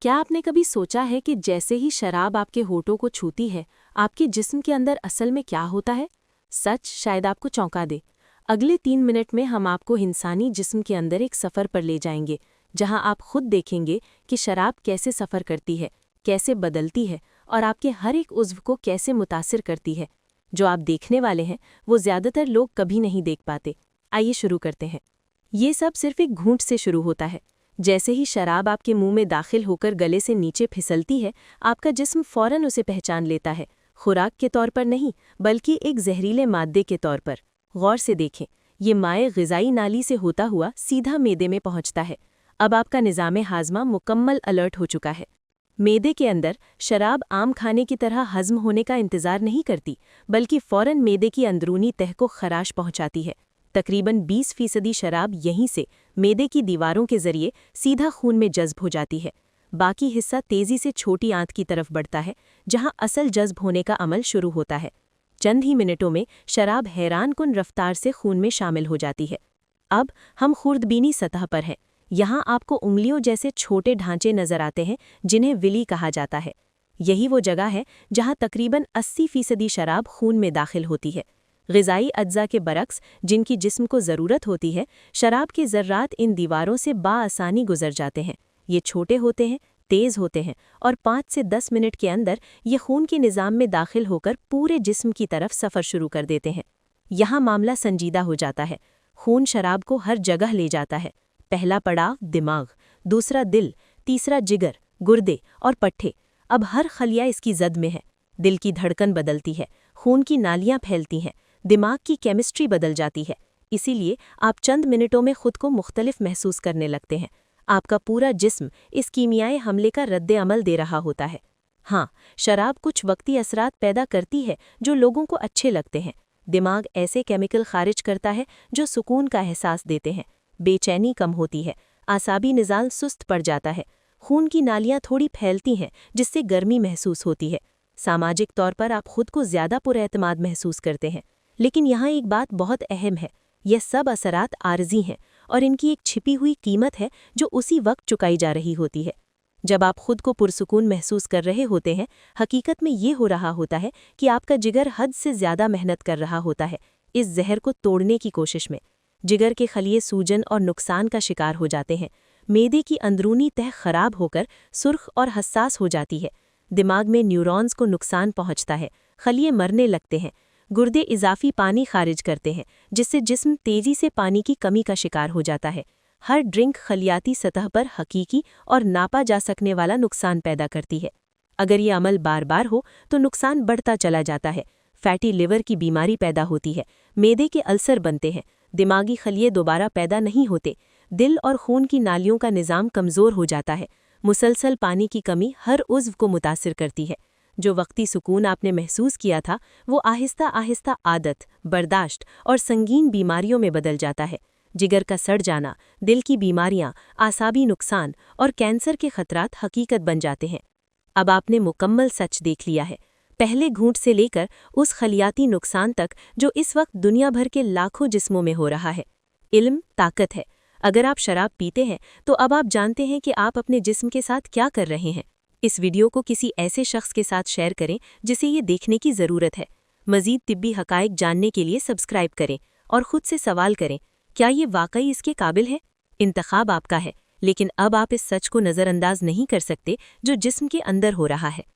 क्या आपने कभी सोचा है कि जैसे ही शराब आपके होठों को छूती है, आपके जिस्म के अंदर असल में क्या होता है? सच शायद आपको चौंका दे। अगले 3 मिनट में हम आपको इंसानी जिस्म के अंदर एक सफ़र पर ले जाएंगे, जहां आप खुद देखेंगे कि शराब कैसे सफ़र करती है, कैसे बदलती है और आपके हर एक उज़्व को कैसे मुतासिर करती है। जो आप देखने वाले हैं वो ज़्यादातर लोग कभी नहीं देख पाते। आइए शुरू करते हैं। ये सब सिर्फ एक घूंट से शुरू होता है। जैसे ही शराब आपके मुंह में दाखिल होकर गले से नीचे फिसलती है, आपका जिस्म फ़ौरन उसे पहचान लेता है, खुराक के तौर पर नहीं बल्कि एक जहरीले मादे के तौर पर। गौर से देखें, ये माए ग़िज़ाई नाली से होता हुआ सीधा मैदे में पहुंचता है। अब आपका निज़ाम हाज़मा मुकम्मल अलर्ट हो चुका है। मैदे के अंदर शराब आम खाने की तरह हज़म होने का इंतज़ार नहीं करती, बल्कि फ़ौरन मैदे की अंदरूनी तह को ख़राश पहुंचाती है। तकरीबन 20% शराब यहीं से मैदे की दीवारों के ज़रिए सीधा खून में जज़्ब हो जाती है। बाकी हिस्सा तेज़ी से छोटी आंत की तरफ बढ़ता है, जहां असल जज़्ब होने का अमल शुरू होता है। चंद ही मिनटों में शराब हैरानकुन रफ्तार से खून में शामिल हो जाती है। अब हम खुर्दबीनी सतह पर हैं। यहाँ आपको उंगलियों जैसे छोटे ढांचे नज़र आते हैं, जिन्हें विली कहा जाता है। यही वो जगह है जहाँ तकरीबन 80% शराब खून में दाखिल होती है। ग़िज़ाई अज्जा के बरक्स, जिनकी जिस्म को ज़रूरत होती है, शराब के ज़र्रात इन दीवारों से बाआसानी गुजर जाते हैं। ये छोटे होते हैं, तेज़ होते हैं और 5 से 10 मिनट के अंदर ये खून के निज़ाम में दाखिल होकर पूरे जिस्म की तरफ सफ़र शुरू कर देते हैं। यहाँ मामला संजीदा हो जाता है। खून शराब को हर जगह ले जाता है। पहला पड़ाव दिमाग, दूसरा दिल, तीसरा जिगर, गुर्दे और पट्ठे। अब हर खलिया इसकी जद में है। दिल की धड़कन बदलती है, खून की नालियाँ फैलती हैं, दिमाग की केमिस्ट्री बदल जाती है। इसीलिए आप चंद मिनटों में खुद को मुख्तलिफ महसूस करने लगते हैं। आपका पूरा जिस्म इस कीमियाई हमले का रद्द अमल दे रहा होता है। हाँ, शराब कुछ वक्ती असरात पैदा करती है जो लोगों को अच्छे लगते हैं। दिमाग ऐसे केमिकल खारिज करता है जो सुकून का एहसास देते हैं। बेचैनी कम होती है, आसाबी निज़ाम सुस्त पड़ जाता है, खून की नालियाँ थोड़ी फैलती हैं जिससे गर्मी महसूस होती है। सामाजिक तौर पर आप खुद को ज़्यादा पुरएतमाद महसूस करते हैं। लेकिन यहाँ एक बात बहुत अहम है, यह सब असरात आर्जी हैं और इनकी एक छिपी हुई कीमत है जो उसी वक्त चुकाई जा रही होती है। जब आप खुद को पुरसुकून महसूस कर रहे होते हैं, हकीकत में ये हो रहा होता है कि आपका जिगर हद से ज़्यादा मेहनत कर रहा होता है इस जहर को तोड़ने की कोशिश में। जिगर के खलिए सूजन और नुकसान का शिकार हो जाते हैं। मैदे की अंदरूनी तह खराब होकर सुर्ख और हसास हो जाती है। दिमाग में न्यूरॉन्स को नुकसान पहुंचता है, खलिए मरने लगते हैं। गुर्दे इजाफी पानी खारिज करते हैं, जिससे जिस्म तेज़ी से पानी की कमी का शिकार हो जाता है। हर ड्रिंक खलियाती सतह पर हकीकी और नापा जा सकने वाला नुकसान पैदा करती है। अगर ये अमल बार बार हो तो नुकसान बढ़ता चला जाता है। फैटी लिवर की बीमारी पैदा होती है, मैदे के अल्सर बनते हैं, दिमागी खलिए दोबारा पैदा नहीं होते, दिल और खून की नालियों का निज़ाम कमज़ोर हो जाता है। मुसलसल पानी की कमी हर उज़्व को मुतासिर करती है। जो वक्ती सुकून आपने महसूस किया था वो आहिस्ता आहिस्ता आदत, बर्दाश्त और संगीन बीमारियों में बदल जाता है। जिगर का सड़ जाना, दिल की बीमारियां, आसाबी नुकसान और कैंसर के खतरात हकीकत बन जाते हैं। अब आपने मुकम्मल सच देख लिया है, पहले घूंट से लेकर उस खलियाती नुकसान तक जो इस वक्त दुनिया भर के लाखों जिस्मों में हो रहा है। इल्म ताकत है। अगर आप शराब पीते हैं तो अब आप जानते हैं कि आप अपने जिस्म के साथ क्या कर रहे हैं। इस वीडियो को किसी ऐसे शख्स के साथ शेयर करें जिसे ये देखने की ज़रूरत है। मज़ीद तिब्बी हक़ाइक़ जानने के लिए सब्सक्राइब करें और ख़ुद से सवाल करें, क्या ये वाकई इसके काबिल है? इंतखाब आपका है, लेकिन अब आप इस सच को नज़रअंदाज नहीं कर सकते जो जिस्म के अंदर हो रहा है।